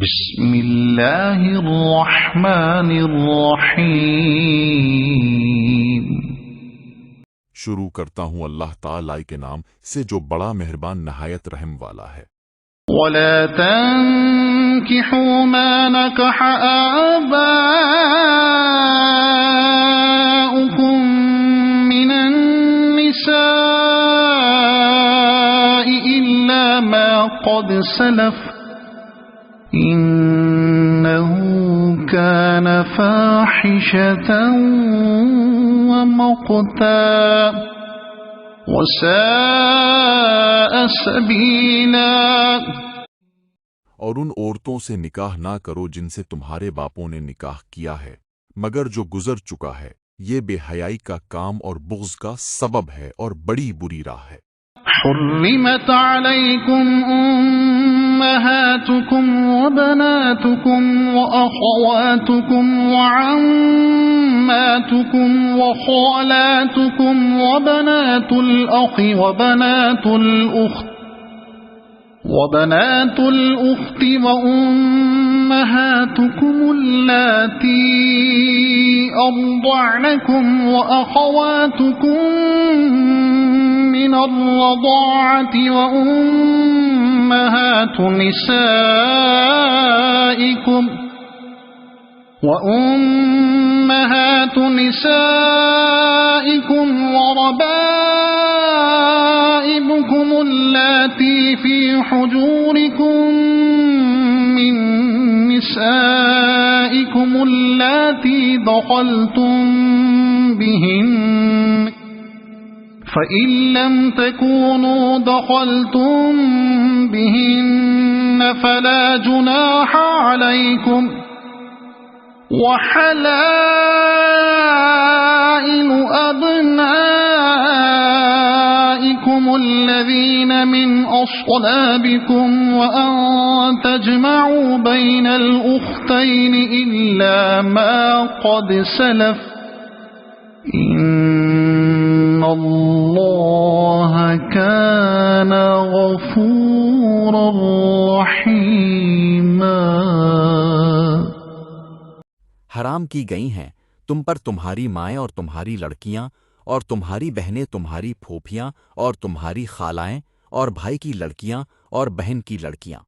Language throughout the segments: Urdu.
بسم اللہ الرحمن الرحیم۔ شروع کرتا ہوں اللہ تعالی کے نام سے جو بڑا مہربان نہایت رحم والا ہے۔ وَلَا تَنكِحُوا مَا نَكَحَ آبَاؤُكُم مِّنَ النِّسَاءِ إِلَّا مَا قَدْ سَلَفَ إِنَّهُ كَانَ فَاحِشَةً وَمَقْتًا وَسَاءَ سَبِيلًا۔ اور ان عورتوں سے نکاح نہ کرو جن سے تمہارے باپوں نے نکاح کیا ہے مگر جو گزر چکا ہے، یہ بے حیائی کا کام اور بغض کا سبب ہے اور بڑی بری راہ ہے۔ حرمت علیکم امہاتکم وبناتکم واخواتکم وعماتکم وخالاتکم وبنات الاخ وبنات الأخت وأمهاتكم اللاتي أرضعنكم وأخواتكم من الرضاعة وأمهات نسائكم وربائبكم اللاتي في حجوركم من نسائكم اللاتي دخلتم بهن فإن لم تكونوا دخلتم بهن فلا جناح عليكم وحلائل أبنائكم الذين من أصلابكم وأن تجمعوا بين الأختين إلا ما قد سلف إن الله كان غفورا رحيما۔ حرام کی گئی ہیں تم پر تمہاری مائیں اور تمہاری لڑکیاں اور تمہاری بہنیں، تمہاری پھوپھیاں اور تمہاری خالائیں اور بھائی کی لڑکیاں اور بہن کی لڑکیاں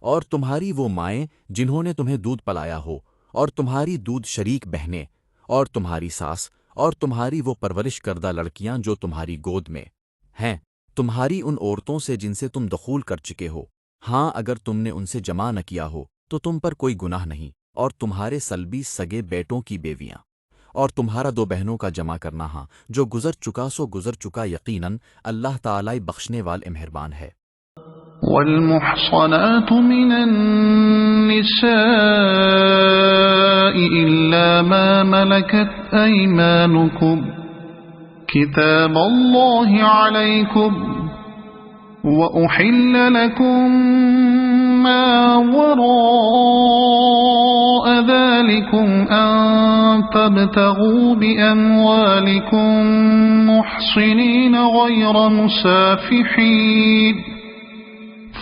اور تمہاری وہ مائیں جنہوں نے تمہیں دودھ پلایا ہو اور تمہاری دودھ شریک بہنیں اور تمہاری ساس اور تمہاری وہ پرورش کردہ لڑکیاں جو تمہاری گود میں ہیں، تمہاری ان عورتوں سے جن سے تم دخول کر چکے ہو، ہاں اگر تم نے ان سے جمع نہ کیا ہو تو تم پر کوئی گناہ نہیں، اور تمہارے سلبی سگے بیٹوں کی بیویاں اور تمہارا دو بہنوں کا جمع کرنا، ہاں جو گزر چکا سو گزر چکا، یقیناً اللہ تعالی بخشنے والے مہربان ہے۔ والمحصنات من النساء إلا ما ملكت أيمانكم كتاب الله عليكم وأحل لكم ما وراء ذلكم أن تبتغوا بأموالكم محصنين غير مسافحين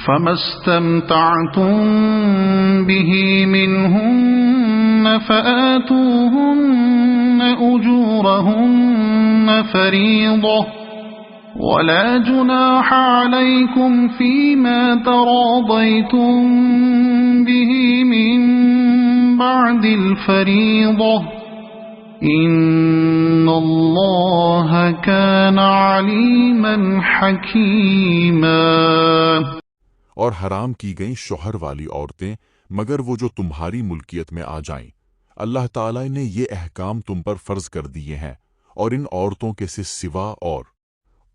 فما استمتعتم به منهن فآتوهن أجورهن فريضة ولا جناح عليكم فيما تراضيتم به من بعد الفريضة إن الله كان عليما حكيما۔ اور حرام کی گئیں شوہر والی عورتیں مگر وہ جو تمہاری ملکیت میں آ جائیں۔ اللہ تعالی نے یہ احکام تم پر فرض کر دیے ہیں، اور ان عورتوں کے سے سوا اور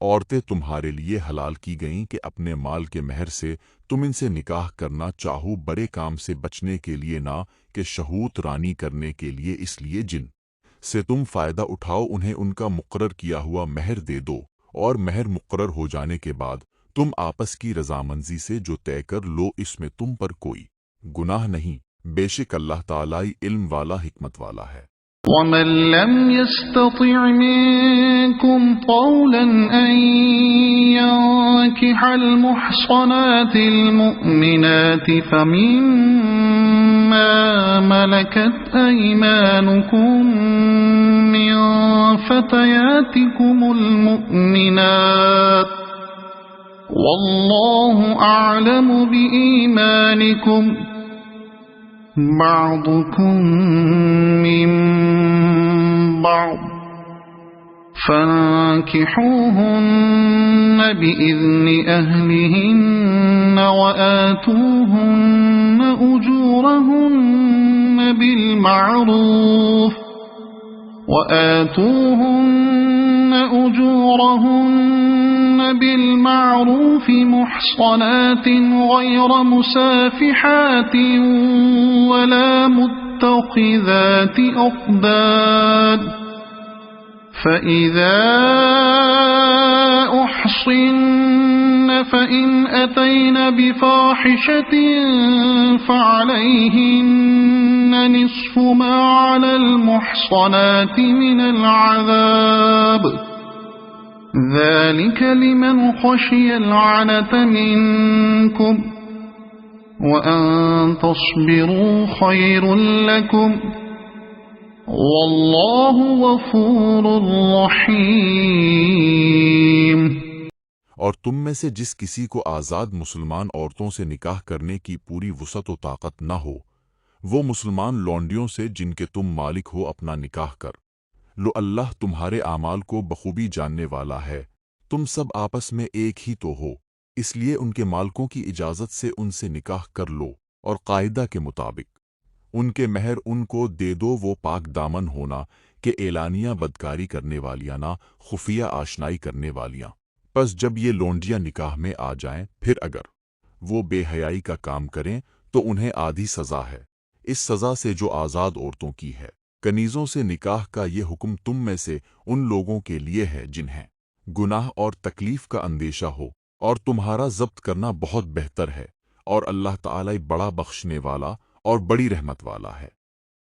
عورتیں تمہارے لیے حلال کی گئیں کہ اپنے مال کے مہر سے تم ان سے نکاح کرنا چاہو، بڑے کام سے بچنے کے لیے نہ کہ شہوت رانی کرنے کے لیے، اس لیے جن سے تم فائدہ اٹھاؤ انہیں ان کا مقرر کیا ہوا مہر دے دو، اور مہر مقرر ہو جانے کے بعد تم آپس کی رضامندی سے جو طے کر لو، اس میں تم پر کوئی گناہ نہیں، بے شک اللہ تعالی علم والا حکمت والا ہے۔ ومن لم يستطع منكم طولا أن ينكح المحصنات المؤمنات ما ملكت أيمانكم من فتياتكم المؤمنات والله أعلم بإيمانكم بعضكم من بعض فانكحوهن بإذن أهلهن وآتوهن أجورهن بالمعروف محصنات غير مسافحات ولا متخذات أخدان فإذا أحصن فإن أتين بفاحشة فعليهن نصف ما على المحصنات من العذاب ذلك لمن خشي العنة منكم وأن تصبروا خير لكم واللہ غفور رحیم۔ اور تم میں سے جس کسی کو آزاد مسلمان عورتوں سے نکاح کرنے کی پوری وسعت و طاقت نہ ہو، وہ مسلمان لونڈیوں سے جن کے تم مالک ہو اپنا نکاح کر لو، اللہ تمہارے اعمال کو بخوبی جاننے والا ہے۔ تم سب آپس میں ایک ہی تو ہو، اس لیے ان کے مالکوں کی اجازت سے ان سے نکاح کر لو، اور قاعدہ کے مطابق ان کے مہر ان کو دے دو، وہ پاک دامن ہونا کہ اعلانیہ بدکاری کرنے والیاں نہ خفیہ آشنائی کرنے والیاں۔ پس جب یہ لونڈیاں نکاح میں آ جائیں، پھر اگر وہ بے حیائی کا کام کریں تو انہیں آدھی سزا ہے، اس سزا سے جو آزاد عورتوں کی ہے۔ کنیزوں سے نکاح کا یہ حکم تم میں سے ان لوگوں کے لیے ہے جنہیں گناہ اور تکلیف کا اندیشہ ہو، اور تمہارا ضبط کرنا بہت بہتر ہے، اور اللہ تعالی بڑا بخشنے والا اور بڑی رحمت والا ہے۔